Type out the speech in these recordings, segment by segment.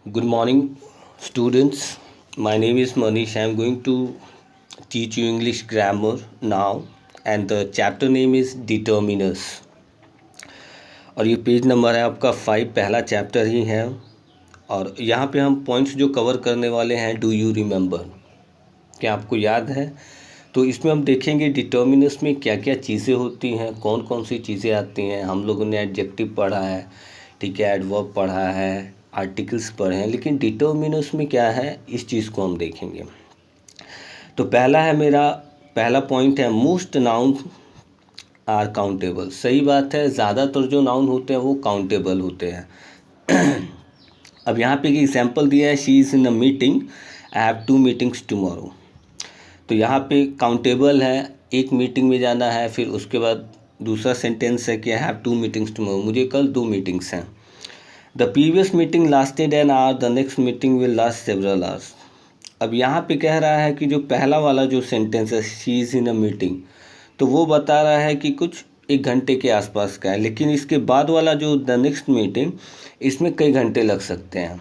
Good morning, students. My name is Manish. I am going to teach you English grammar now, and the chapter name is Determiners. और ये page number है आपका 5, पहला chapter ही है। और यहाँ पे हम पॉइंट्स जो कवर करने वाले हैं, डू यू रिमेंबर, क्या आपको याद है? तो इसमें हम देखेंगे डिटर्मिनर्स में क्या क्या चीज़ें होती हैं, कौन कौन सी चीज़ें आती हैं। हम लोगों ने एडजेक्टिव पढ़ा है, ठीक है, एडवर्ब पढ़ा है, आर्टिकल्स पढ़े हैं, लेकिन डिटर्मिनर्स में क्या है इस चीज़ को हम देखेंगे। तो पहला पॉइंट है मोस्ट नाउन आर काउंटेबल। सही बात है, ज़्यादातर जो नाउन होते हैं वो काउंटेबल होते हैं। अब यहाँ पे एक एग्जाम्पल दिया है, she is in a meeting, I have 2 meetings tomorrow. तो यहाँ पे काउंटेबल है, एक मीटिंग में जाना है, फिर उसके बाद दूसरा सेंटेंस है कि आई हैव 2 मीटिंग्स टुमारो, मुझे कल 2 मीटिंग्स हैं। The previous meeting lasted an hour, the next meeting will last several hours. अब यहाँ पे कह रहा है कि जो पहला वाला जो सेंटेंस है, she is in a meeting, तो वो बता रहा है कि कुछ 1 घंटे के आसपास का है, लेकिन इसके बाद वाला जो द नेक्स्ट मीटिंग, इसमें कई घंटे लग सकते हैं,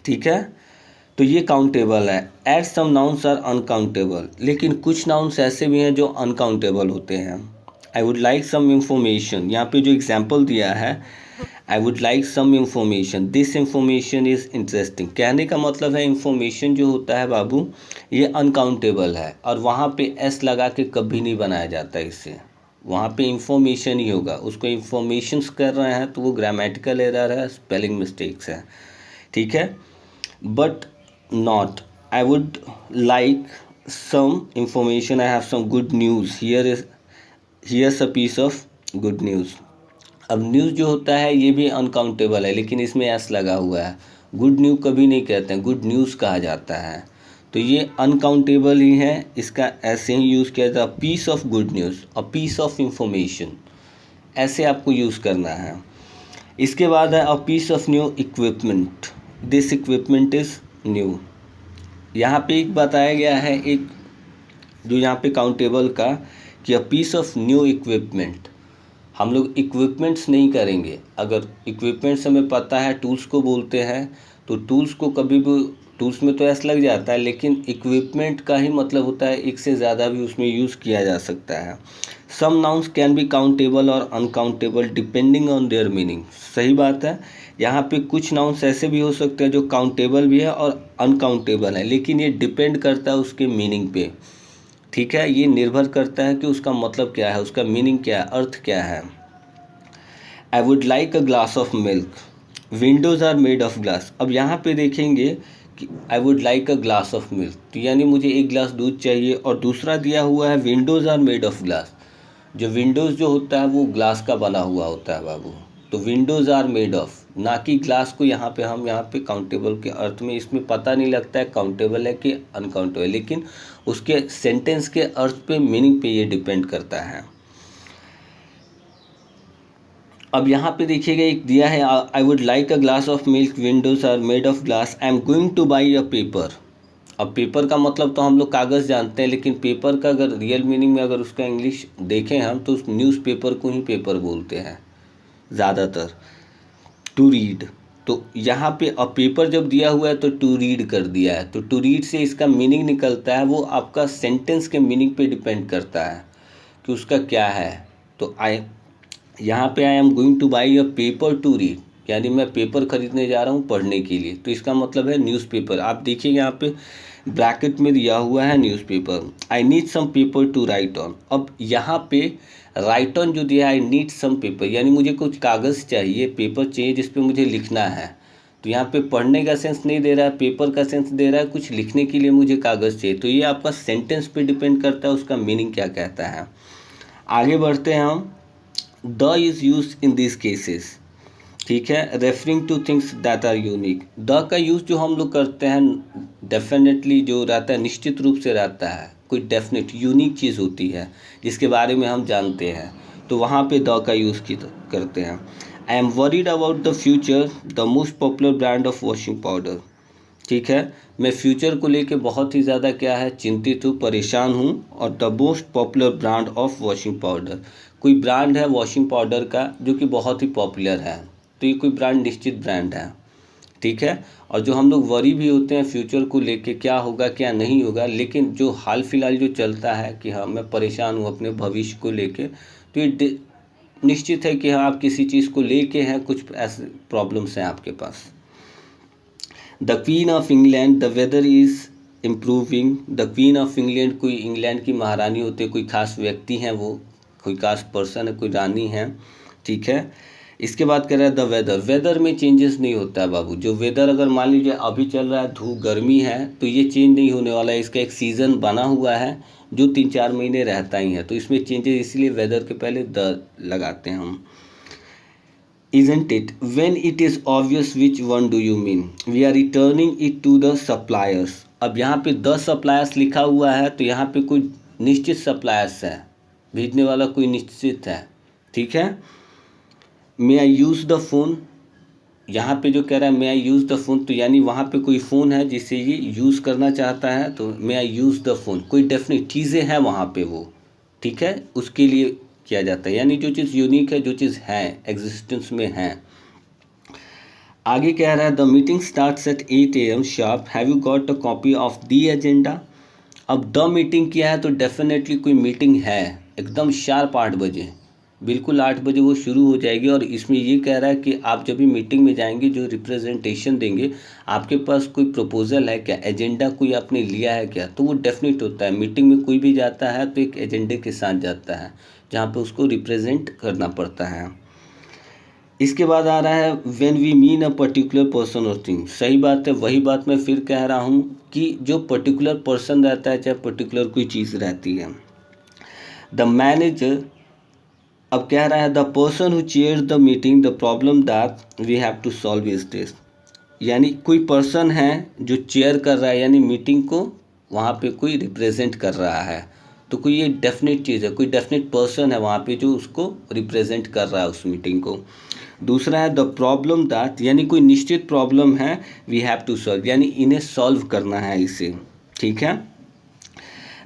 ठीक है। तो ये काउंटेबल है। At some nouns are uncountable, लेकिन कुछ नाउन्स ऐसे भी हैं जो अनकाउंटेबल होते हैं। I would like some information, यहाँ पे जो एग्जाम्पल दिया है, I would like some information, this information is interesting. कहने का मतलब है इंफॉर्मेशन जो होता है बाबू, ये अनकाउंटेबल है, और वहाँ पे एस लगा के कभी नहीं बनाया जाता इससे। वहाँ पे इंफॉर्मेशन ही होगा, उसको इंफॉर्मेशंस कर रहे हैं तो वो ग्रामेटिकल एरर है, स्पेलिंग मिस्टेक्स है, ठीक है। But not, I would like some information, I have some good news, here's a piece of good news। अब न्यूज़ जो होता है ये भी अनकाउंटेबल है, लेकिन इसमें एस लगा हुआ है। गुड न्यूज़ कभी नहीं कहते हैं, गुड न्यूज़ कहा जाता है, तो ये अनकाउंटेबल ही है, इसका ऐसे ही यूज़ किया जाता है। Piece of good news, a piece of information, ऐसे आपको यूज़ करना है। इसके बाद है a piece of new equipment, this equipment is new. यहाँ पे एक बताया गया है, एक जो यहाँ पे काउंटेबल का, कि a piece of new equipment. हम लोग इक्विपमेंट्स नहीं करेंगे। अगर इक्विपमेंट्स हमें पता है टूल्स को बोलते हैं, तो टूल्स को कभी भी, टूल्स में तो ऐसा लग जाता है, लेकिन इक्विपमेंट का ही मतलब होता है एक से ज़्यादा भी उसमें यूज़ किया जा सकता है। Some nouns can be countable और uncountable depending on their meaning. सही बात है, यहाँ पे कुछ नाउन्स ऐसे भी हो सकते हैं जो काउंटेबल भी है और अनकाउंटेबल है, लेकिन ये डिपेंड करता है उसके मीनिंग पे, ठीक है। ये निर्भर करता है कि उसका मतलब क्या है, उसका मीनिंग क्या है, अर्थ क्या है। I would like a glass of milk, windows are made of glass. अब यहाँ पे देखेंगे कि I would like a glass of milk, तो यानी मुझे 1 गिलास दूध चाहिए, और दूसरा दिया हुआ है windows are made of glass. जो विंडोज़ जो होता है वो ग्लास का बना हुआ होता है बाबू, तो विंडोज़ आर मेड ऑफ, ना कि ग्लास को यहाँ पे हम यहाँ पे काउंटेबल के अर्थ में, इसमें पता नहीं लगता है काउंटेबल है कि अनकाउंटेबल, लेकिन उसके सेंटेंस के अर्थ पे, मीनिंग पे ये डिपेंड करता है। अब यहाँ पे देखिएगा, एक दिया है I would like a glass of milk, windows are made of glass, I am going to buy a paper. अब पेपर का मतलब तो हम लोग कागज़ जानते हैं, लेकिन पेपर का अगर रियल मीनिंग में अगर उसका इंग्लिश देखें हम, तो उस न्यूज़पेपर को ही पेपर बोलते हैं ज़्यादातर। टू रीड, तो यहाँ पे अ पेपर जब दिया हुआ है तो टू रीड कर दिया है, तो टू रीड से इसका मीनिंग निकलता है, वो आपका सेंटेंस के मीनिंग पे डिपेंड करता है कि उसका क्या है। तो यहाँ पे आई am going to buy a paper two read, यानी मैं पेपर खरीदने जा रहा हूँ पढ़ने के लिए, तो इसका मतलब है न्यूज़पेपर। आप देखिए यहाँ पे ब्रैकेट में दिया हुआ है newspaper. I need some paper to write on. अब यहाँ पे राइट ऑन जो दिया है, आई नीड सम पेपर, यानी मुझे कुछ कागज़ चाहिए, पेपर चाहिए जिस पे मुझे लिखना है। तो यहाँ पे पढ़ने का सेंस नहीं दे रहा है, पेपर का सेंस दे रहा है, कुछ लिखने के लिए मुझे कागज़ चाहिए। तो ये आपका सेंटेंस पे डिपेंड करता है उसका मीनिंग क्या कहता है। आगे बढ़ते हैं हम। The is use in this cases, ठीक है, referring to things that are unique. The का यूज़ जो हम लोग करते हैं, डेफिनेटली जो रहता है, निश्चित रूप से रहता है, कोई डेफिनेट यूनिक चीज़ होती है जिसके बारे में हम जानते हैं, तो वहाँ पे द का यूज़ करते हैं। I am worried about the future, the most popular brand of washing powder, ठीक है, मैं फ्यूचर को लेके बहुत ही ज़्यादा क्या है, चिंतित हूँ, परेशान हूँ। और the most popular brand of washing powder, कोई ब्रांड है वॉशिंग पाउडर का जो कि बहुत ही पॉपुलर है, तो ये कोई ब्रांड, निश्चित ब्रांड है, ठीक है। और जो हम लोग वरी भी होते हैं फ्यूचर को लेके, क्या होगा क्या नहीं होगा, लेकिन जो हाल फिलहाल जो चलता है कि हाँ मैं परेशान हूँ अपने भविष्य को लेके, तो ये निश्चित है कि हाँ आप किसी चीज़ को लेके हैं, कुछ ऐसे प्रॉब्लम्स हैं आपके पास। The queen of England, the weather is improving. The queen of England कोई इंग्लैंड की महारानी होती है, कोई खास व्यक्ति हैं वो, कोई खास पर्सन है, कोई रानी है, ठीक है। इसके बाद कह रहा है द वेदर, वेदर में चेंजेस नहीं होता है बाबू। जो वेदर अगर मान लीजिए अभी चल रहा है धूप गर्मी है, तो ये चेंज नहीं होने वाला है, इसका एक सीज़न बना हुआ है जो 3-4 महीने रहता ही है, तो इसमें चेंजेस, इसलिए वेदर के पहले द लगाते हैं हम। Isn't it? When it is obvious which one do you mean? We are returning it to the suppliers. अब यहाँ पे द सप्लायर्स लिखा हुआ है, तो यहाँ पे कोई निश्चित सप्लायर्स है, भेजने वाला कोई निश्चित है, ठीक है। मे आई यूज़ द फ़ोन, यहाँ पे जो कह रहा है मे आई यूज़ द फ़ोन, तो यानी वहाँ पे कोई फ़ोन है जिसे ये यूज़ करना चाहता है, तो मे आई यूज़ द फ़ोन, कोई डेफिनेट चीज़ें हैं वहाँ पे वो, ठीक है, उसके लिए किया जाता है, यानी जो चीज़ यूनिक है, जो चीज़ है एग्जिस्टेंस में है। आगे कह रहा है the meeting starts at 8 AM sharp, have you got a copy of the agenda. अब द मीटिंग किया है तो डेफिनेटली कोई मीटिंग है, एकदम शार्प 8 बजे, बिल्कुल 8 बजे वो शुरू हो जाएगी। और इसमें ये कह रहा है कि आप जब भी मीटिंग में जाएंगे, जो रिप्रेजेंटेशन देंगे, आपके पास कोई प्रपोजल है क्या, एजेंडा कोई आपने लिया है क्या, तो वो डेफिनेट होता है। मीटिंग में कोई भी जाता है तो एक एजेंडे के साथ जाता है, जहाँ पे उसको रिप्रेजेंट करना पड़ता है। इसके बाद आ रहा है when we mean a particular person और थिंग। सही बात है, वही बात मैं फिर कह रहा हूँ कि जो पर्टिकुलर पर्सन रहता है, चाहे पर्टिकुलर कोई चीज़ रहती है। द मैनेजर, अब कह रहा है the person who chairs the meeting, the problem that we have to solve is this. यानी कोई पर्सन है जो चेयर कर रहा है, यानी मीटिंग को वहाँ पे कोई रिप्रेजेंट कर रहा है, तो कोई ये डेफिनेट चीज़ है, कोई डेफिनेट पर्सन है वहाँ पे जो उसको रिप्रेजेंट कर रहा है उस मीटिंग को। दूसरा है द प्रॉब्लम दैट, यानी कोई निश्चित प्रॉब्लम है, वी हैव टू सॉल्व, यानी इन्हें सॉल्व करना है इसे, ठीक है।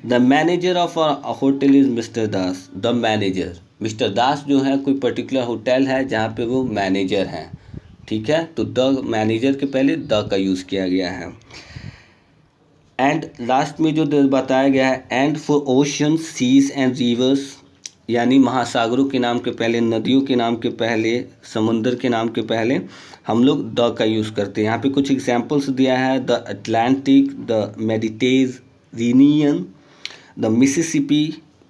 The manager of a hotel is mister Das. The manager, mister Das जो है कोई पर्टिकुलर होटल है जहाँ पे वो मैनेजर हैं, ठीक है, तो द मैनेजर के पहले द का यूज़ किया गया है। एंड लास्ट में जो बताया गया है and for oceans seas and rivers, यानी महासागरों के नाम के पहले, नदियों के नाम के पहले, समुंदर के नाम के पहले हम लोग द का यूज़ करते हैं। यहाँ पे कुछ एग्जांपल्स दिया है, the Atlantic, the Mediterranean, the Mississippi,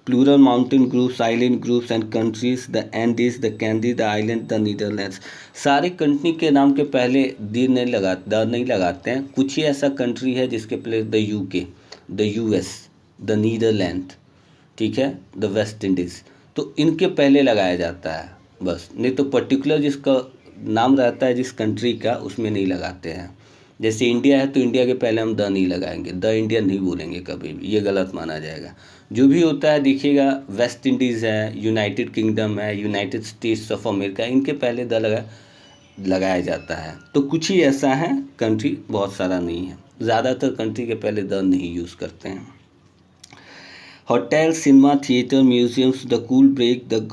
plural mountain groups, island groups and countries, the Andes, the candy, the island, the Netherlands. सारे कंट्री के नाम के पहले द नहीं लगाते हैं, कुछ ही ऐसा कंट्री है जिसके पहले the UK, the US, the Netherland, ठीक है, द वेस्ट इंडीज़, तो इनके पहले लगाया जाता है बस, नहीं तो पर्टिकुलर जिसका नाम रहता है जिस कंट्री का, उसमें नहीं लगाते हैं। जैसे इंडिया है तो इंडिया के पहले हम द नहीं लगाएंगे, द इंडिया नहीं बोलेंगे कभी भी, ये गलत माना जाएगा। जो भी होता है देखिएगा, वेस्ट इंडीज़ है, यूनाइटेड किंगडम है, यूनाइटेड स्टेट्स ऑफ अमेरिका, इनके पहले द लगाया जाता है। तो कुछ ही ऐसा है कंट्री, बहुत सारा नहीं है, ज़्यादातर कंट्री के पहले द नहीं यूज़ करते हैं। Hotel, cinema, theatre, museums, the cool break, the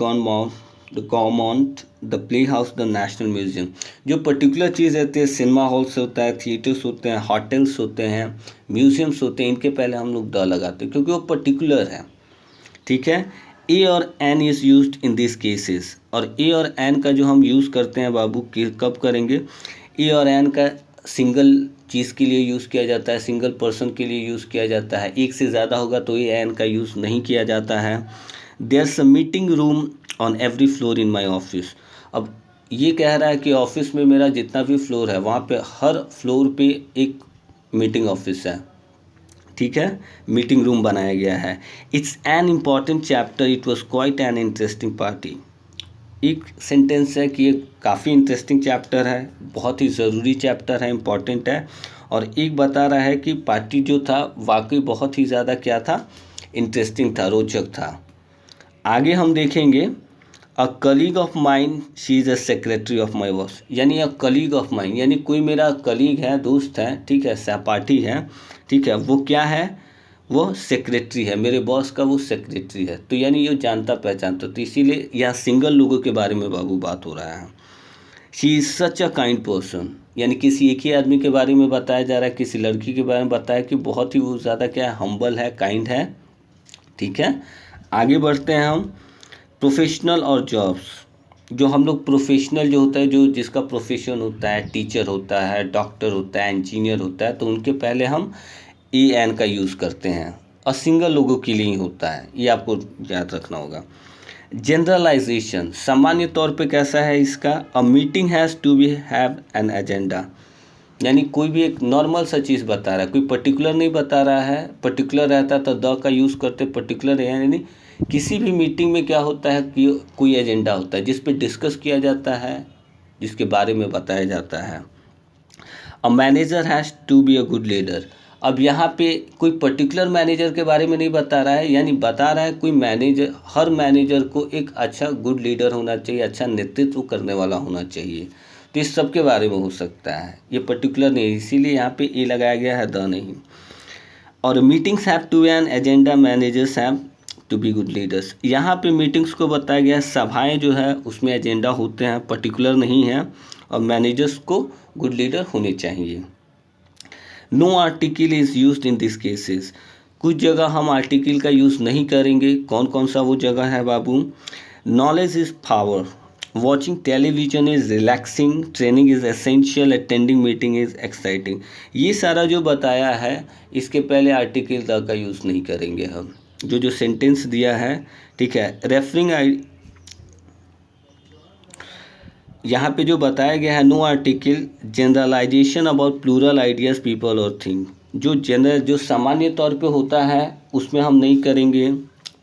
कॉमॉन्ट, the play house, the national museum. जो पर्टिकुलर चीज़ रहती है, सिनेमा हॉल्स होता है, थिएटर्स होते हैं, होटल्स होते हैं, म्यूजियम्स होते हैं, इनके पहले हम लोग द लगाते हैं क्योंकि वो पर्टिकुलर है, ठीक है। ए और an is used in this cases, और ए और एन का जो हम यूज़ करते हैं बाबू कब करेंगे, ए और एन का सिंगल चीज़ के लिए यूज़ किया जाता है, सिंगल पर्सन के लिए यूज़ किया जाता है। एक से ज़्यादा होगा तो ए एन का यूज़ नहीं किया जाता है। There a meeting room on every floor in my office. अब ये कह रहा है कि ऑफिस में मेरा जितना भी फ्लोर है, वहाँ पे हर फ्लोर पे एक मीटिंग ऑफिस है, ठीक है, मीटिंग रूम बनाया गया है। It's an important chapter, it was quite an interesting party. एक सेंटेंस है कि ये काफ़ी इंटरेस्टिंग चैप्टर है, बहुत ही ज़रूरी चैप्टर है, इम्पॉर्टेंट है। और एक बता रहा है कि पार्टी जो था वाकई बहुत ही ज़्यादा क्या था, इंटरेस्टिंग था, रोचक था। आगे हम देखेंगे a colleague of mine she is a secretary of my boss, यानी अ कलीग ऑफ माइन, यानी कोई मेरा कलीग है, दोस्त है, ठीक है, सहपाठी है, ठीक है, वो क्या है, वो सेक्रेटरी है, मेरे बॉस का वो सेक्रेटरी है, तो यानी ये जानता पहचानता, तो इसीलिए यहाँ सिंगल लोगों के बारे में बाबू बात हो रहा है। She is such a kind person, यानी किसी एक ही आदमी के बारे में बताया जा रहा है, किसी लड़की के बारे में बताया कि बहुत ही वो ज़्यादा क्या है, हम्बल है, काइंड है। ठीक है, आगे बढ़ते हैं हम। प्रोफेशनल और जॉब्स, जो हम लोग प्रोफेशनल जो होता है, जो जिसका प्रोफेशन होता है, टीचर होता है, डॉक्टर होता है, इंजीनियर होता है, तो उनके पहले हम ए एन का यूज़ करते हैं और सिंगल लोगों के लिए ही होता है, ये आपको याद रखना होगा। जनरलाइजेशन, सामान्य तौर पे कैसा है इसका, a meeting has to be have an agenda, यानी कोई भी एक नॉर्मल सा चीज़ बता रहा है, कोई पर्टिकुलर नहीं बता रहा है। पर्टिकुलर रहता तो द का यूज़ करते, पर्टिकुलर है यानी किसी भी मीटिंग में क्या होता है कि कोई एजेंडा होता है जिस पे डिस्कस किया जाता है, जिसके बारे में बताया जाता है। A manager has to be a good leader, अब यहाँ पे कोई पर्टिकुलर मैनेजर के बारे में नहीं बता रहा है, यानी बता रहा है कोई मैनेजर, हर मैनेजर को एक अच्छा गुड लीडर होना चाहिए, अच्छा नेतृत्व करने वाला होना चाहिए। तो इस सब के बारे में हो सकता है, ये पर्टिकुलर नहीं है, इसीलिए यहाँ पे ए लगाया गया है, द नहीं। और meetings have to an agenda, managers have to be good leaders, यहाँ पे मीटिंग्स को बताया गया है, सभाएं जो है उसमें एजेंडा होते हैं, पर्टिकुलर नहीं है, और मैनेजर्स को गुड लीडर होने चाहिए। No article is used in this cases, कुछ जगह हम आर्टिकल का यूज़ नहीं करेंगे, कौन कौन सा वो जगह है बाबू। Knowledge is power, watching television is relaxing, training is essential, attending meeting is exciting, ये सारा जो बताया है इसके पहले आर्टिकल द का यूज़ नहीं करेंगे हम, जो सेंटेंस दिया है। ठीक है, रेफरिंग यहाँ पे जो बताया गया है, no article, generalization about plural ideas people और थिंग, जो सामान्य तौर पे होता है उसमें हम नहीं करेंगे।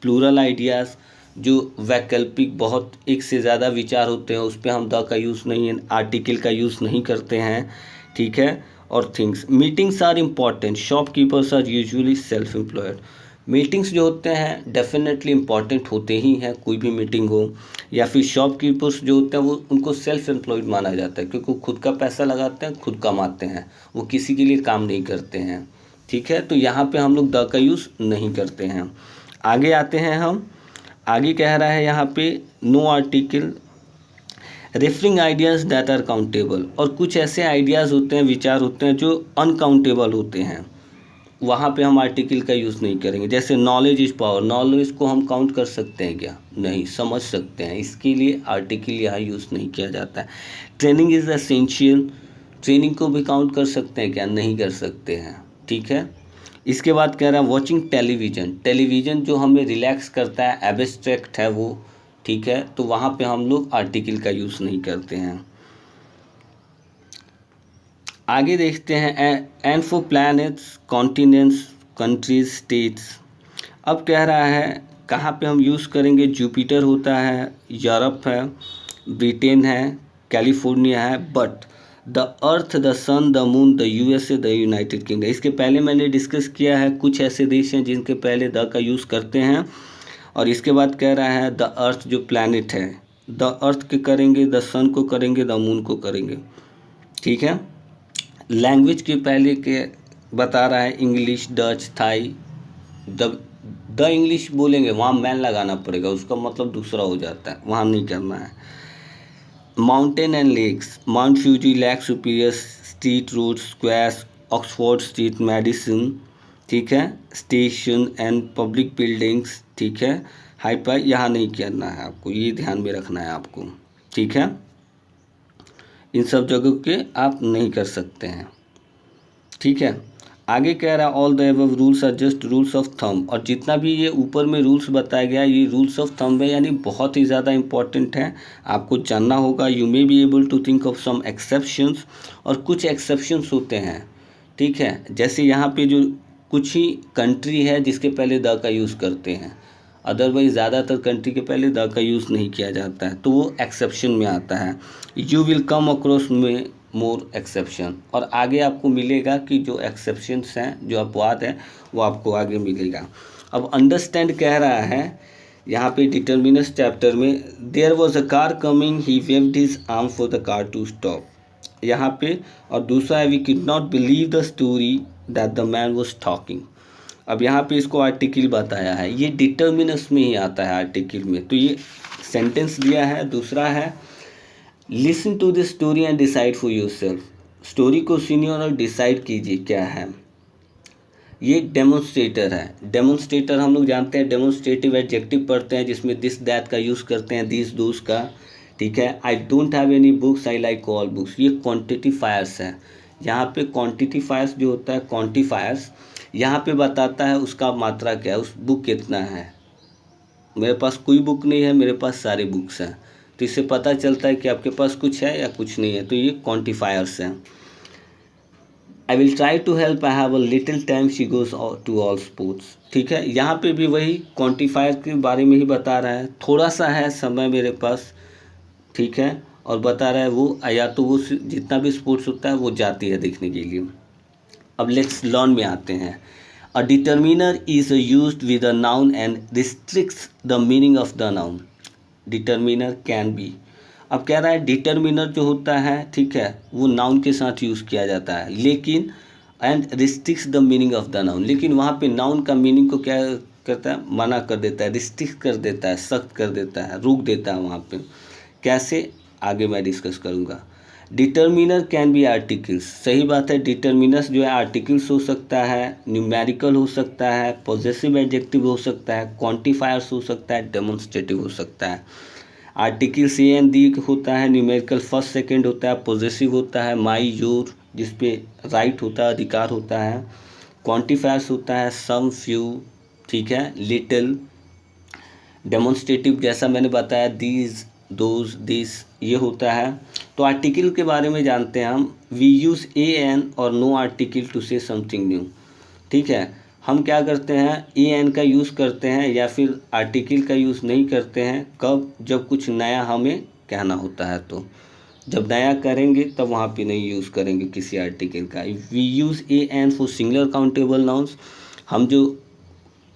प्लूरल आइडियाज़, जो वैकल्पिक बहुत एक से ज़्यादा विचार होते हैं, उस पर हम द का यूज़ नहीं, आर्टिकल का यूज़ नहीं करते हैं। ठीक है, और things, meetings are important, shopkeepers are usually self employed, meetings जो होते हैं डेफिनेटली इम्पॉर्टेंट होते ही हैं, कोई भी मीटिंग हो। या फिर शॉपकीपर्स जो होते हैं वो उनको सेल्फ एम्प्लॉयड माना जाता है, क्योंकि वो खुद का पैसा लगाते हैं, खुद कमाते हैं, वो किसी के लिए काम नहीं करते हैं। ठीक है, तो यहाँ पे हम लोग द का यूज़ नहीं करते हैं। आगे आते हैं हम, आगे कह रहा है यहाँ पे no article, referring ideas that are countable, और कुछ ऐसे आइडियाज़ होते हैं, विचार होते हैं जो अनकाउंटेबल होते हैं, वहाँ पे हम आर्टिकल का यूज़ नहीं करेंगे। जैसे नॉलेज इज़ पावर, नॉलेज को हम काउंट कर सकते हैं क्या, नहीं, समझ सकते हैं, इसके लिए आर्टिकल यहाँ यूज़ नहीं किया जाता है। ट्रेनिंग इज़ एसेंशियल, ट्रेनिंग को भी काउंट कर सकते हैं क्या, नहीं कर सकते हैं। ठीक है, इसके बाद कह रहा है वॉचिंग टेलीविज़न, टेलीविज़न जो हमें रिलैक्स करता है, एब्स्ट्रैक्ट है वो। ठीक है, तो वहाँ पे हम लोग आर्टिकल का यूज़ नहीं करते हैं। आगे देखते हैं, and for planets, continents, countries, states, अब कह रहा है कहाँ पे हम यूज़ करेंगे। जुपिटर होता है, यूरोप है, ब्रिटेन है, कैलिफोर्निया है, but the earth, the sun, the moon, the USA, the United Kingdom, इसके पहले मैंने डिस्कस किया है, कुछ ऐसे देश हैं जिनके पहले द का यूज़ करते हैं। और इसके बाद कह रहा है द अर्थ जो प्लैनेट है, द अर्थ के करेंगे, द सन को करेंगे, द मून को करेंगे। ठीक है, लैंग्वेज के पहले के बता रहा है, English, Dutch, Thai, the English बोलेंगे वहाँ मैन लगाना पड़ेगा, उसका मतलब दूसरा हो जाता है, वहाँ नहीं करना है। Mountain and lakes, Mount Fuji, Lake Superior, street, road, squares, Oxford Street, medicine. ठीक है, स्टेशन एंड पब्लिक बिल्डिंग्स। ठीक है, हाईपाई यहाँ नहीं करना है आपको, ये ध्यान में रखना है आपको। ठीक है, इन सब जगहों के आप नहीं कर सकते हैं। ठीक है, आगे कह रहा है all the above rules are just rules of thumb, और जितना भी ये ऊपर में रूल्स बताया गया ये रूल्स ऑफ थंब है, यानी बहुत ही ज़्यादा इंपॉर्टेंट है, आपको जानना होगा। You may be able to think of some exceptions, और कुछ एक्सेप्शंस होते हैं। ठीक है, जैसे यहाँ पे जो कुछ ही कंट्री है जिसके पहले द का यूज़ करते हैं, अदरवाइज ज़्यादातर कंट्री के पहले द का यूज़ नहीं किया जाता है, तो वो एक्सेप्शन में आता है। यू विल कम अक्रॉस में मोर एक्सेप्शन, और आगे आपको मिलेगा कि जो एक्सेप्शंस हैं, जो अपवाद हैं, वो आपको आगे मिलेगा। अब अंडरस्टैंड कह रहा है यहाँ पे डिटर्मिनस चैप्टर में, there was a car coming, he waved his arm for the car to stop, यहाँ पे। और दूसरा है we could not believe the story that the man was talking, अब यहाँ पे इसको आर्टिकल बताया है, ये डिटर्मिनस में ही आता है आर्टिकल में, तो ये सेंटेंस दिया है। दूसरा है listen to the story and decide for yourself. Story को सुनिए और डिसाइड कीजिए क्या है। ये डेमोन्स्ट्रेटर है। डेमोन्स्ट्रेटर हम लोग जानते हैं, डेमोन्स्ट्रेटिव एडजेक्टिव पढ़ते हैं जिसमें दिस दैट का यूज़ करते हैं, दिस दोस का। ठीक है। I don't have any books, I like all books. ये क्वांटिटीफायर्स है। यहाँ पे क्वांटिटीफायर्स जो होता है, क्वांटिफायर्स यहाँ पे बताता है उसका मात्रा क्या है, उस बुक कितना है। मेरे पास कोई बुक नहीं है, मेरे पास सारे बुक्स हैं, तो इससे पता चलता है कि आपके पास कुछ है या कुछ नहीं है। तो ये क्वांटिफायर्स हैं। I will try to help, I have a little time, she goes to all sports. ठीक है। यहाँ पे भी वही क्वांटिफायर के बारे में ही बता रहा है, थोड़ा सा है समय मेरे पास। ठीक है। और बता रहा है वो या तो वो जितना भी स्पोर्ट्स होता है वो जाती है देखने के लिए। अब लेट्स लर्न में आते हैं। A determiner is used with a noun and restricts the meaning of the noun. Determiner can be. अब कह रहा है डिटर्मिनर जो होता है, ठीक है, वो नाउन के साथ यूज़ किया जाता है, लेकिन and restricts the meaning of the noun. लेकिन वहाँ पे नाउन का मीनिंग को क्या करता है, मना कर देता है, रिस्ट्रिक्ट कर देता है, सख्त कर देता है, रोक देता है वहाँ पे। कैसे, आगे मैं डिस्कस करूँगा। Determiner can B articles. सही बात है, डिटर्मिनर्स जो है आर्टिकल्स हो सकता है, न्यूमेरिकल हो सकता है, पॉजेसिव एडजेक्टिव हो सकता है, क्वांटिफायर्स हो सकता है, डेमोन्स्ट्रेटिव हो सकता है। आर्टिकल से एंड दी होता है, न्यूमेरिकल फर्स्ट सेकंड होता है, पॉजेसिव होता है माई योर जिसपे राइट होता है, अधिकार होता है। क्वांटिफायर्स होता है सम फ्यू, ठीक है, लिटिल। डेमोन्स्ट्रेटिव जैसा मैंने बताया दीज दोज दिस, ये होता है। तो आर्टिकल के बारे में जानते हैं हम। वी यूज़ ए एन और no article to say something new. ठीक है। हम क्या करते हैं, ए एन का यूज़ करते हैं या फिर आर्टिकल का यूज़ नहीं करते हैं। कब, जब कुछ नया हमें कहना होता है, तो जब नया करेंगे तब वहाँ पे नहीं यूज़ करेंगे किसी आर्टिकल का। We use a an for singular countable nouns. हम जो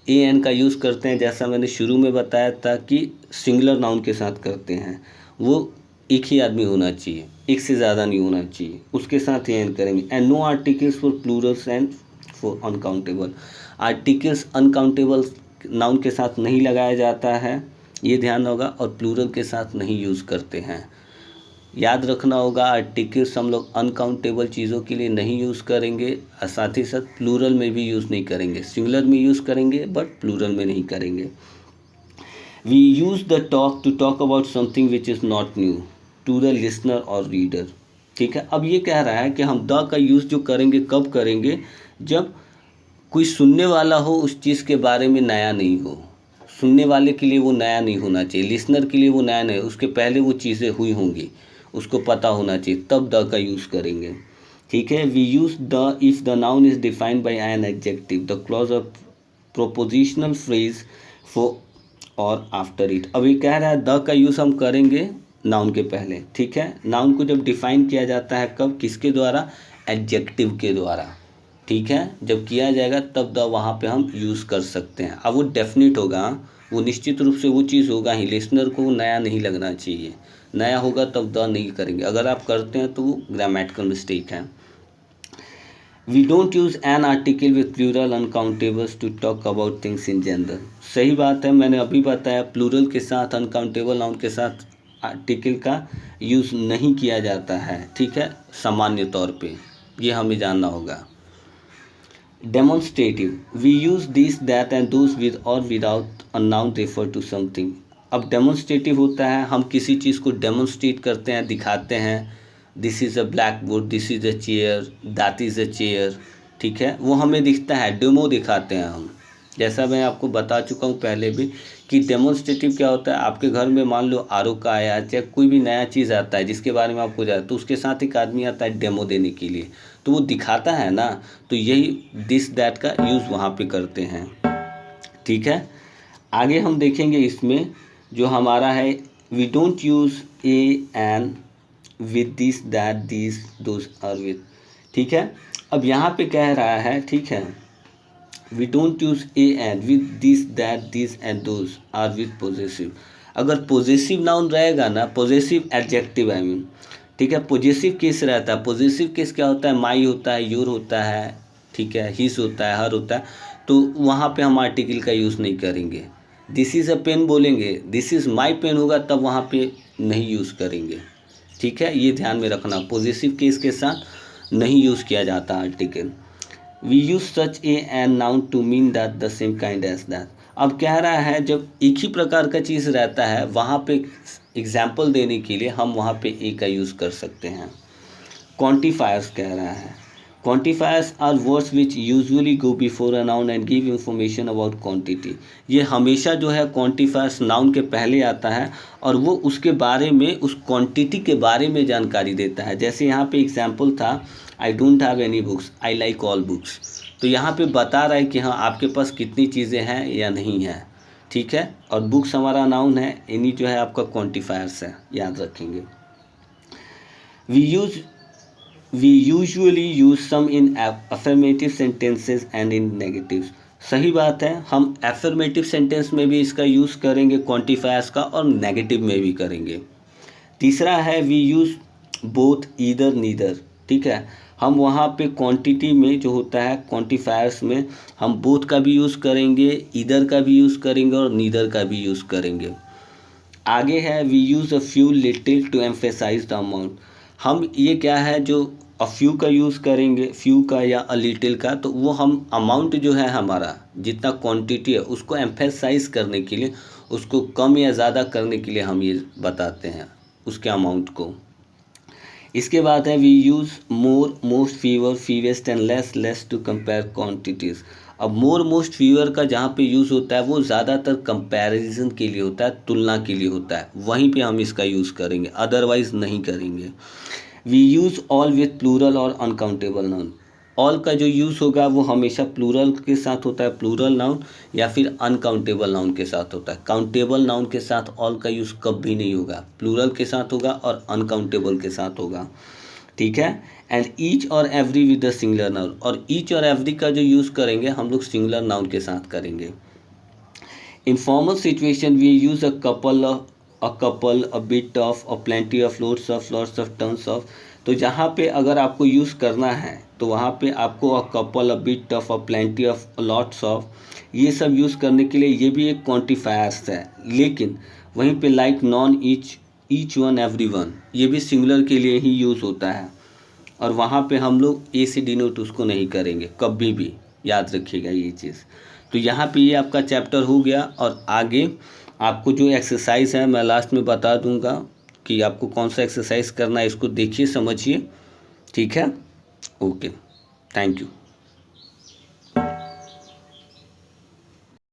ए एन का यूज़ करते हैं, जैसा मैंने शुरू में बताया था कि सिंगुलर नाउन के साथ करते हैं, वो एक ही आदमी होना चाहिए, एक से ज़्यादा नहीं होना चाहिए, उसके साथ ए एन करेंगे। And no articles for plurals and for uncountable. Articles uncountable noun के साथ नहीं लगाया जाता है, ये ध्यान होगा, और प्लूरल के साथ नहीं यूज़ करते हैं। याद रखना होगा, आर्टिकल्स हम लोग अनकाउंटेबल चीज़ों के लिए नहीं यूज़ करेंगे, और साथ ही साथ प्लूरल में भी यूज़ नहीं करेंगे। सिंगुलर में यूज़ करेंगे बट प्लूरल में नहीं करेंगे। We use the talk to talk about something which is not new to the listener और रीडर। ठीक है। अब ये कह रहा है कि हम द का यूज़ जो करेंगे कब करेंगे, जब कोई सुनने वाला हो उस चीज़ के बारे में नया नहीं हो। सुनने वाले के लिए वो नया नहीं होना चाहिए, लिसनर के लिए वो नया नहीं, उसके पहले वो चीज़ें हुई होंगी, उसको पता होना चाहिए, तब द का यूज़ करेंगे। ठीक है। We use the if the noun is defined by an adjective, the clause of propositional phrase for और आफ्टर इट। अब ये कह रहा है द का यूज़ हम करेंगे नाउन के पहले। ठीक है। नाउन को जब डिफाइन किया जाता है, कब, किसके द्वारा, एडजेक्टिव के द्वारा। ठीक है। जब किया जाएगा तब द वहाँ पे हम यूज़ कर सकते हैं। अब वो डेफिनेट होगा, वो निश्चित रूप से वो चीज़ होगा ही, लिसनर को नया नहीं लगना चाहिए। नया होगा तब द नहीं करेंगे, अगर आप करते हैं तो वो ग्रामेटिकल मिस्टेक है। We don't use an article with plural uncountables to talk about things in general. सही बात है, मैंने अभी बताया प्लूरल के साथ, अनकाउंटेबल नाउन के साथ आर्टिकल का यूज़ नहीं किया जाता है। ठीक है, सामान्य तौर पे ये हमें जानना होगा। Demonstrative, we use this that and those with और without a noun refer to something. अब डेमोन्स्ट्रेटिव होता है, हम किसी चीज़ को डेमोन्स्ट्रेट करते हैं, दिखाते हैं। This is a black board, this is a chair, that is a chair. ठीक है, वो हमें दिखता है, डेमो दिखाते हैं हम। जैसा मैं आपको बता चुका हूँ पहले भी कि डेमोन्स्ट्रेटिव क्या होता है, आपके घर में मान लो आर ओ का आया, चाहे कोई भी नया चीज़ आता है जिसके बारे में आपको जाए, तो उसके साथ एक आदमी आता है डेमो देने के लिए, तो वो दिखाता है ना, तो यही दिस दैट का यूज़ वहाँ पे करते हैं। ठीक है, आगे हम देखेंगे इसमें जो हमारा है, we don't use a an with this that this those और विद। ठीक है, अब यहाँ पे कह रहा है, ठीक है, we don't use a and with this that this and those are with possessive. अगर पोजेसिव नाउन रहेगा ना, पोजेसिव एडजेक्टिव आई मीन, ठीक है, पोजेसिव केस रहता है। पोजेसिव केस क्या होता है, माई होता है, योर होता है, ठीक है, हिज होता है, हर होता है, तो वहाँ पे हम आर्टिकल का यूज़ नहीं करेंगे। दिस इज़ अ पेन बोलेंगे, दिस इज़ माई पेन होगा, तब वहाँ पे नहीं यूज़ करेंगे। ठीक है, ये ध्यान में रखना, पॉजिटिव केस के साथ नहीं यूज़ किया जाता article. We use such a and noun to mean that the same kind as that. अब कह रहा है जब एक ही प्रकार का चीज़ रहता है वहाँ पे एग्जाम्पल देने के लिए हम वहाँ पे ए का यूज़ कर सकते हैं। क्वांटिफायर्स कह रहा है, quantifiers are words which usually go before a noun and give information about quantity. ये हमेशा जो है क्वांटिफायर्स नाउन के पहले आता है और वो उसके बारे में, उस क्वांटिटी के बारे में जानकारी देता है। जैसे यहाँ पे एग्जाम्पल था, I don't have any books, I like all books. तो यहाँ पे बता रहा है कि हाँ आपके पास कितनी चीज़ें हैं या नहीं है, ठीक है। और बुक्स हमारा नाउन है, एनी जो है आपका क्वांटिफायर्स है, याद रखेंगे। We usually use some in affirmative sentences and in negative. सही बात है, हम अफर्मेटिव सेंटेंस में भी इसका यूज़ करेंगे क्वांटिफायर्स का, और नेगेटिव में भी करेंगे। तीसरा है we use both either neither, ठीक है। हम वहाँ पे क्वांटिटी में जो होता है क्वांटिफायर्स में हम बोथ का भी यूज़ करेंगे, ईदर का भी यूज़ करेंगे और नीदर का भी यूज़ करेंगे। आगे है we use a few little to emphasise the amount. हम ये क्या है, जो अ फ्यू का यूज़ करेंगे, फ्यू का या अ लिटिल का, तो वो हम अमाउंट जो है हमारा जितना क्वांटिटी है उसको एम्फेसाइज करने के लिए, उसको कम या ज़्यादा करने के लिए हम ये बताते हैं उसके अमाउंट को। इसके बाद है we use more, most, fewer, fewest and less, less to compare quantities. अब मोर, मोस्ट, फीवर का जहाँ पे यूज़ होता है वो ज़्यादातर कंपैरिजन के लिए होता है, तुलना के लिए होता है, वहीं पे हम इसका यूज़ करेंगे, अदरवाइज़ नहीं करेंगे। We use all with plural और अनकाउंटेबल नाउन। ऑल का जो यूज़ होगा वो हमेशा प्लूरल के साथ होता है, प्लूरल नाउन, या फिर अनकाउंटेबल नाउन के साथ होता है। काउंटेबल नाउन के साथ ऑल का यूज़ कभी नहीं होगा, प्लूरल के साथ होगा और अनकाउंटेबल के साथ होगा, ठीक है। एंड ईच और every with the singular noun, और ईच और एवरी का जो यूज़ करेंगे हम लोग सिंगुलर नाउन के साथ करेंगे। Informal situation we use a couple, a bit of, a plenty of, loads of, tons of. तो जहाँ पे अगर आपको यूज़ करना है तो वहाँ पे आपको अ couple, a bit of, a plenty of, lots of, ये सब यूज़ करने के लिए ये भी एक क्वांटिफायर्स है। लेकिन वहीं पे like, non, each one, every one, ये भी सिंगुलर के लिए ही यूज़ होता है, और वहाँ पे हम लोग ए से डिनोट उसको नहीं करेंगे कभी भी, याद रखिएगा ये चीज़। तो यहाँ पे ये आपका चैप्टर हो गया, और आगे आपको जो एक्सरसाइज है मैं लास्ट में बता दूंगा कि आपको कौन सा एक्सरसाइज करना है, इसको देखिए, समझिए, ठीक है। Okay, thank you.